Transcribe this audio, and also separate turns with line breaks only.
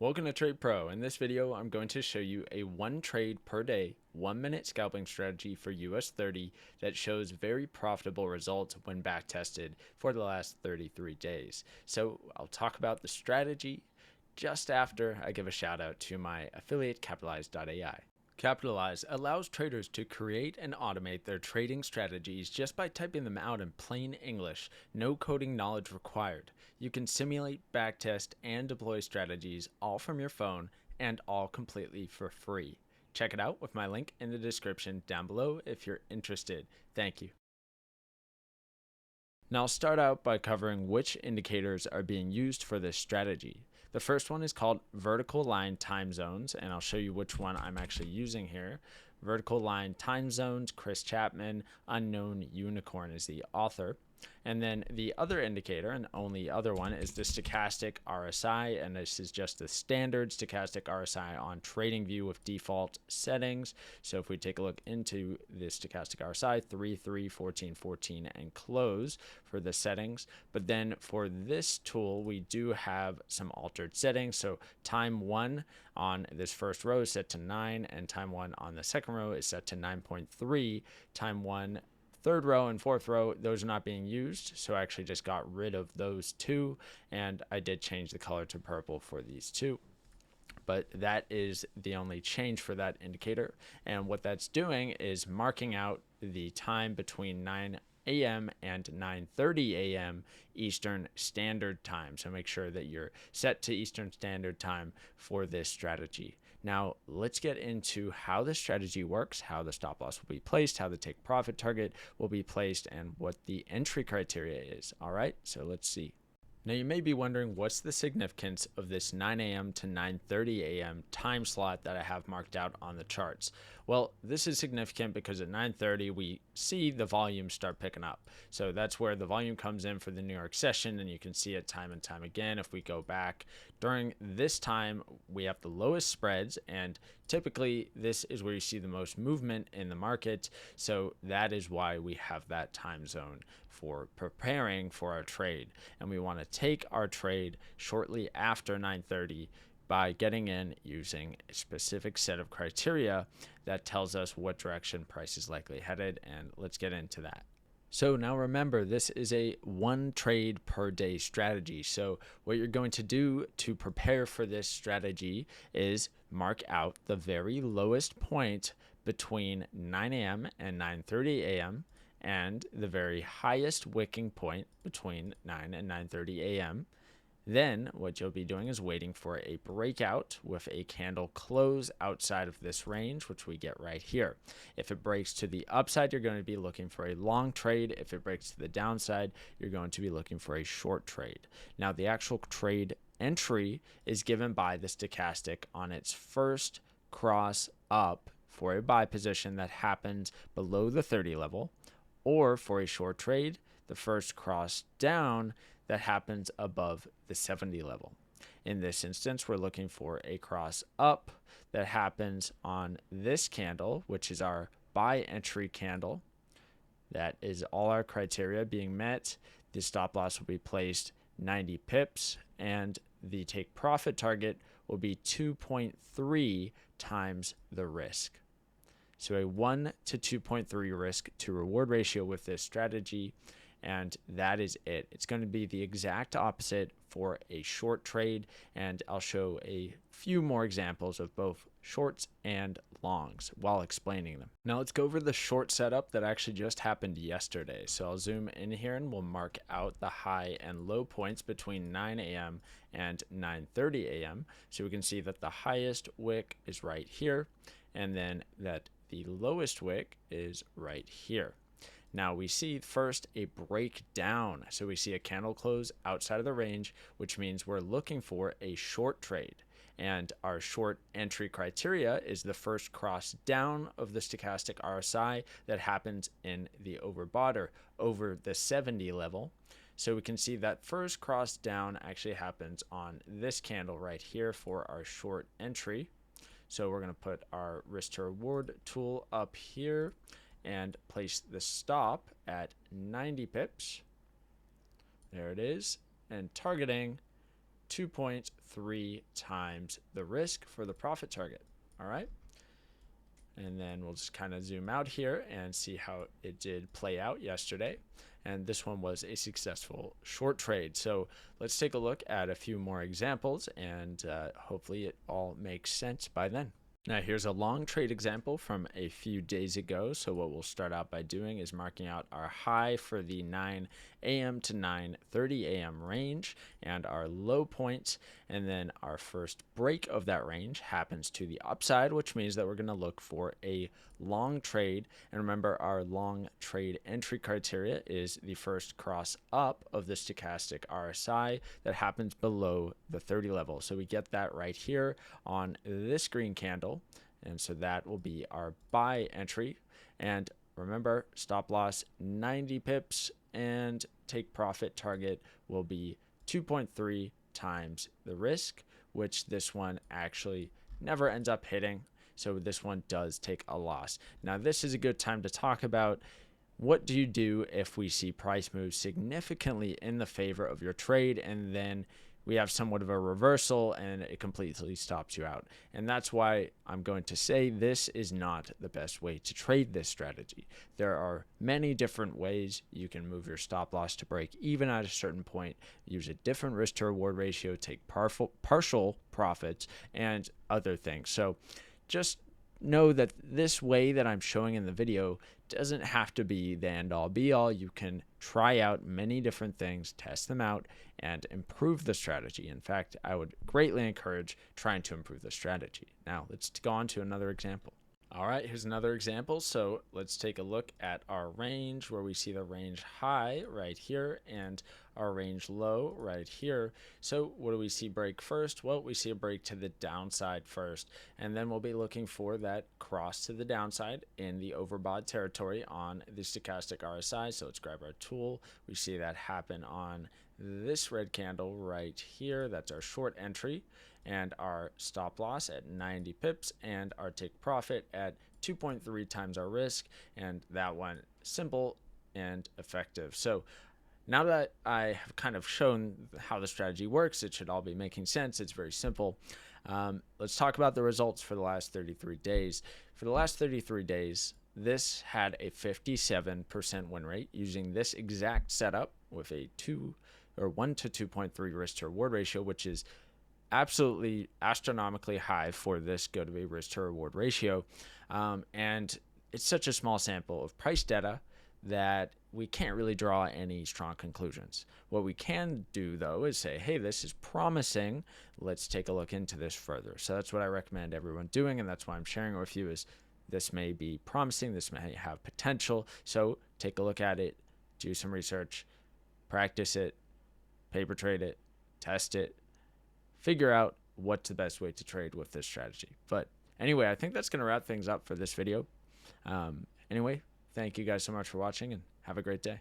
Welcome to Trade Pro. In this video, I'm going to show you a one trade per day, 1 minute scalping strategy for US 30 that shows very profitable results when back tested for the last 33 days. So I'll talk about the strategy just after I give a shout out to my affiliate Capitalize.ai. Capitalize allows traders to create and automate their trading strategies just by typing them out in plain English, no coding knowledge required. You can simulate, backtest, and deploy strategies all from your phone and all completely for free. Check it out with my link in the description down below if you're interested. Thank you. Now I'll start out by covering which indicators are being used for this strategy. The first one is called vertical line time zones, and I'll show you which one I'm actually using here. Vertical line time zones, Chris Chapman, Unknown Unicorn is the author. And then the other indicator, and only other one, is the stochastic RSI, and this is just the standard stochastic RSI on TradingView with default settings. So if we take a look into the stochastic RSI, 3, 3, 14, 14, and close for the settings. But then for this tool, we do have some altered settings. So time 1 on this first row is set to 9, and time 1 on the second row is set to 9.3. Time 1 third row and fourth row, those are not being used, so I actually just got rid of those two, and I did change the color to purple for these two. But that is the only change for that indicator, and what that's doing is marking out the time between 9 a.m. and 9:30 a.m. Eastern Standard Time. So make sure that you're set to Eastern Standard Time for this strategy. Now let's get into how the strategy works, how the stop loss will be placed, how the take profit target will be placed, and what the entry criteria is. All right, so let's see. Now you may be wondering what's the significance of this 9 a.m. to 9:30 a.m. time slot that I have marked out on the charts. Well, this is significant because at 9:30 we see the volume start picking up. So that's where the volume comes in for the New York session, and you can see it time and time again. If we go back during this time, we have the lowest spreads, and typically this is where you see the most movement in the market. So that is why we have that time zone for preparing for our trade, and we want to take our trade shortly after 9:30 by getting in using a specific set of criteria that tells us what direction price is likely headed, and let's get into that. So now remember, this is a one trade per day strategy. So what you're going to do to prepare for this strategy is mark out the very lowest point between 9 a.m. and 9:30 a.m. and the very highest wicking point between 9 and 9:30 a.m. Then what you'll be doing is waiting for a breakout with a candle close outside of this range, which we get right here. If it breaks to the upside, you're going to be looking for a long trade. If it breaks to the downside, you're going to be looking for a short trade. Now, the actual trade entry is given by the stochastic on its first cross up for a buy position that happens below the 30 level, or for a short trade, the first cross down that happens above the 70 level. In this instance, we're looking for a cross up that happens on this candle, which is our buy entry candle. That is all our criteria being met. The stop loss will be placed 90 pips, and the take profit target will be 2.3 times the risk. So a 1 to 2.3 risk to reward ratio with this strategy, and that is it. It's going to be the exact opposite for a short trade, and I'll show a few more examples of both shorts and longs while explaining them. Now let's go over the short setup that actually just happened yesterday. So I'll zoom in here and we'll mark out the high and low points between 9 a.m. and 9:30 a.m. So we can see that the highest wick is right here, and then that the lowest wick is right here. Now we see first a breakdown. So we see a candle close outside of the range, which means we're looking for a short trade. And our short entry criteria is the first cross down of the stochastic RSI that happens in the overbought or over the 70 level. So we can see that first cross down actually happens on this candle right here for our short entry. So we're going to put our risk to reward tool up here and place the stop at 90 pips. There it is. And targeting 2.3 times the risk for the profit target. All right. And then we'll just kind of zoom out here and see how it did play out yesterday. And this one was a successful short trade. So let's take a look at a few more examples, and hopefully it all makes sense by then. Now here's a long trade example from a few days ago. So what we'll start out by doing is marking out our high for the 9 a.m. to 9:30 a.m. range and our low points, and then our first break of that range happens to the upside, which means that we're going to look for a long trade. And remember, our long trade entry criteria is the first cross up of the stochastic RSI that happens below the 30 level. So we get that right here on this green candle, and so that will be our buy entry. And remember, stop loss 90 pips and take profit target will be 2.3 times the risk, which this one actually never ends up hitting. So this one does take a loss. Now this is a good time to talk about what do you do if we see price move significantly in the favor of your trade and then we have somewhat of a reversal and it completely stops you out. And that's why I'm going to say this is not the best way to trade this strategy. There are many different ways you can move your stop loss to break even at a certain point, use a different risk to reward ratio, take partial profits and other things. So just know that this way that I'm showing in the video doesn't have to be the end all be all. You can try out many different things, test them out, and improve the strategy. In fact, I would greatly encourage trying to improve the strategy. Now let's go on to another example. All right, here's another example. So let's take a look at our range where we see the range high right here and our range low right here. So what do we see break first? Well, we see a break to the downside first, and then we'll be looking for that cross to the downside in the overbought territory on the stochastic RSI. So let's grab our tool. We see that happen on this red candle right here. That's our short entry, and our stop loss at 90 pips and our take profit at 2.3 times our risk, and that one simple and effective. So now that I have kind of shown how the strategy works, it should all be making sense. It's very simple. Let's talk about the results for the last 33 days. For the last 33 days, this had a 57% win rate using this exact setup with a 1 to 2.3 risk to reward ratio, which is absolutely astronomically high for this go-to-be risk to reward ratio. And it's such a small sample of price data that we can't really draw any strong conclusions. What we can do though is say, hey, this is promising. Let's take a look into this further. So that's what I recommend everyone doing, and that's why I'm sharing it with you, is this may be promising, this may have potential. So take a look at it, do some research, practice it, paper trade it, test it, figure out what's the best way to trade with this strategy. But anyway, I think that's going to wrap things up for this video. Anyway, thank you guys so much for watching and have a great day.